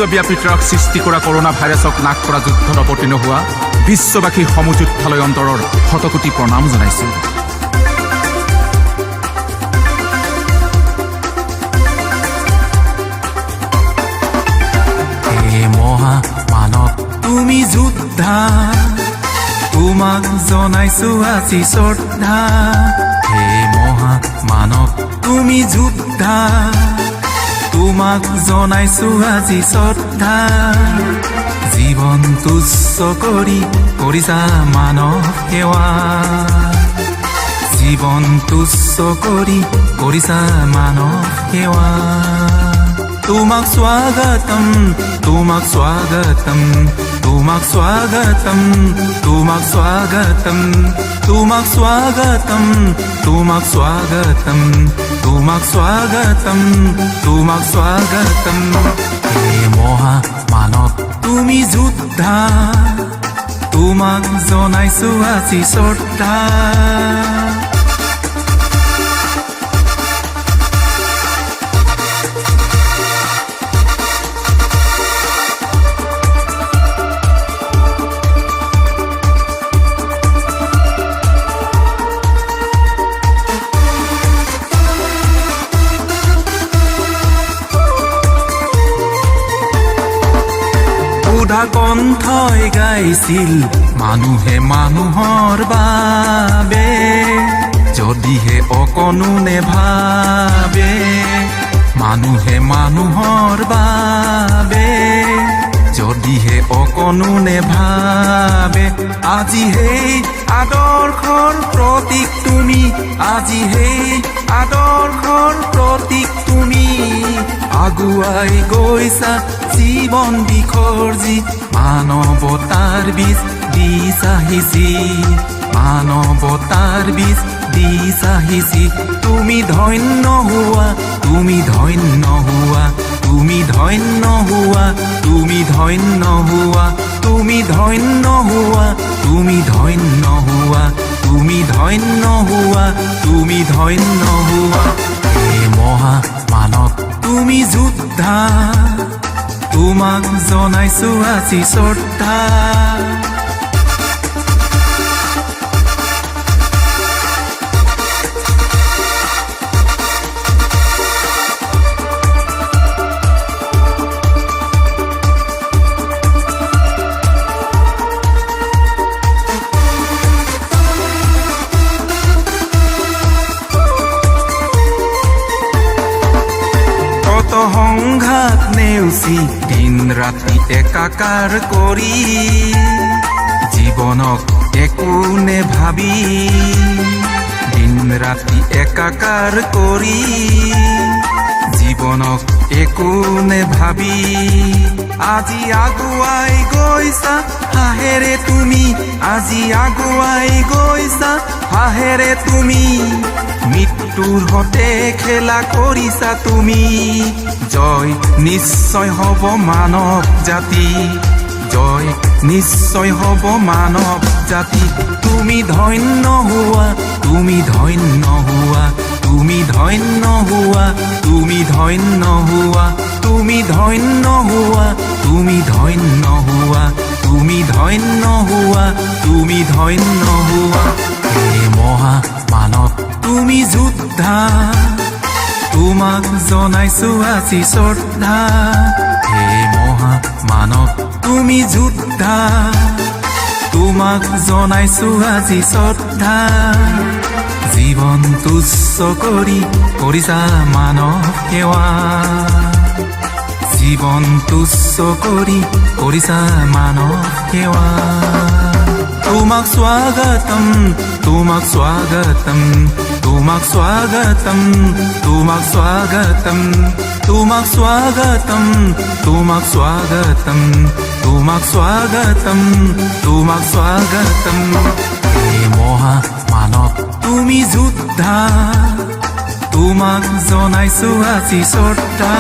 বিশ্বব্যাপী ত্ৰাস সৃষ্টি কৰা কৰোনা ভাইৰাছক নাশ কৰা যুদ্ধত অৱতীৰ্ণ হোৱা বিশ্ববাসীৰ সমযোদ্ধালয় অন্তৰৰ শতকোটি প্ৰণাম জনাইছোঁ। হে মহামানৱ তুমি যোদ্ধা, তোমাক জনাইছো আজি শ্ৰদ্ধা। হে মহামানৱ তুমি যোদ্ধা, তোমাক জনাইছো আজি শ্ৰদ্ধা। জীৱন তুচ্ছ কৰি কৰিছা মানৱ সেৱা, জীৱন তুচ্ছ কৰি কৰিছা মানৱ সেৱা। তোমাক স্বাগতম, তোমাক স্বাগতম, তোমাক স্বাগতম, তোমাক স্বাগতম, তোমাক স্বাগতম, তোমাক স্বাগতম, তোমাক স্বাগতম, তোমাক স্বাগতম। হে মহামানৱ তুমি যোদ্ধা, তোমাক জনাইছো আজি শ্ৰদ্ধা। কণ্ঠই গাইছিল মানুহে মানুহৰ বাবে, যদিহে অকণো নেভাবে মানুহে মানুহৰ বাবে, যদিহে অকণো নেভাবে। আজি সেই আদৰ্শৰ প্ৰতীক তুমি, আজি সেই আদৰ্শৰ প্ৰতীক তুমি। আগুৱাই গৈছা জীৱন বিসৰ্জি, মানৱতাৰ বীজ দিছা সিঁচি, মানৱতাৰ বীজ দিছা সিঁচি। তুমি ধন্য হোৱা, তুমি ধন্য হোৱা, তুমি ধন্য হোৱা, তুমি ধন্য হোৱা, তুমি ধন্য হোৱা, তুমি ধন্য হোৱা, তুমি ধন্য হোৱা, তুমি ধন্য হোৱা। হে মহামানৱ তুমি যোদ্ধা, তোমাক জনাইছো আজি শ্ৰদ্ধা। সংঘাত নেওচি দিন ৰাতি একাকাৰ কৰি, জীৱনক একো নেভাবি, দিন ৰাতি একাকাৰ কৰি, জীৱনক একো নেভাবি। আজি আগুৱাই গৈছা হাঁহেৰে তুমি, আজি আগুৱাই গৈছা হাঁহেৰে তুমি। মৃত্যুৰ সতে খেলা কৰিছা তুমি, জয় নিশ্চয় হ'ব মানৱ জাতি, জয় নিশ্চয় হ'ব মানৱ জাতি। তুমি ধন্য হোৱা, তুমি ধন্য হোৱা, তুমি ধন্য হোৱা, তুমি ধন্য হোৱা, তুমি ধন্য হোৱা, তুমি ধন্য হোৱা, তুমি ধন্য হোৱা, তুমি ধন্য হোৱা। হে মহামানৱ তুমি যোদ্ধা, তোমাক জনাইছো আজি শ্ৰদ্ধা। হে মহামানৱ তুমি যোদ্ধা, তোমাক জনাইছো আজি শ্ৰদ্ধা। জীৱন তুচ্ছ কৰি কৰিছা মানৱ সেৱা, জীৱন তুচ্ছ কৰি কৰিছা মানৱ সেৱা। তোমাক স্বাগতম, তোমাক স্বাগতম, তোমাক স্বাগতম, তোমাক স্বাগতম, তোমাক স্বাগতম, তোমাক স্বাগতম, তোমাক স্বাগতম, তোমাক স্বাগতম। হে মহামানৱ তুমি যোদ্ধা, তোমাক জনাইছো আজি শ্ৰদ্ধা।